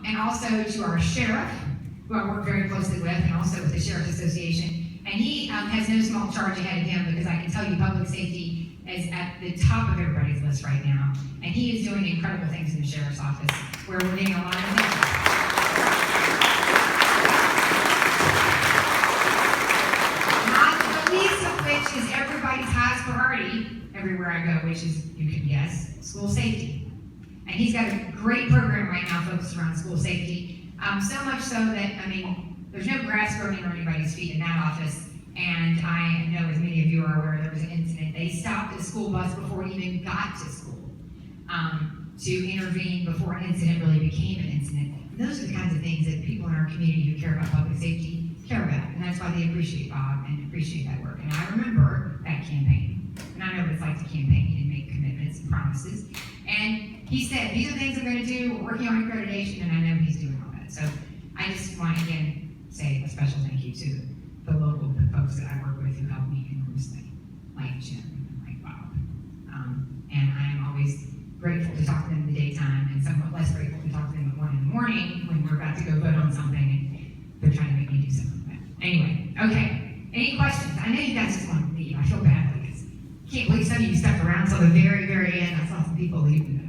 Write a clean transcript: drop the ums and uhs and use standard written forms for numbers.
and also to our sheriff, who I work very closely with, and also with the Sheriff's Association. And he has no small charge ahead of him, because I can tell you public safety is at the top of everybody's list right now. And he is doing incredible things in the Sheriff's Office, where we're getting a lot of things. Not the least of which is everybody's highest priority, everywhere I go, which is, you can guess, school safety. And he's got a great program right now focused around school safety. So much so that, there's no grass growing under anybody's feet in that office. And I know, as many of you are aware, there was an incident. They stopped a school bus before it even got to school to intervene before an incident really became an incident. And those are the kinds of things that people in our community who care about public safety care about. And that's why they appreciate Bob and appreciate that work. And I remember that campaign. And I know what it's like to campaign and make commitments and promises. And he said, these are things I'm going to do. We're working on accreditation, and I know he's doing all that. So I just want to, again, say a special thank you to the local folks that I work with who help me enormously, like Jim and like Bob. And I am always grateful to talk to them in the daytime, and somewhat less grateful to talk to them at 1 in the morning when we're about to go vote on something and they're trying to make me do something like that. Anyway, okay. Any questions? I know you guys just want to leave. I feel bad because I can't believe some of you stuck around till the very, very end. I saw some people leave.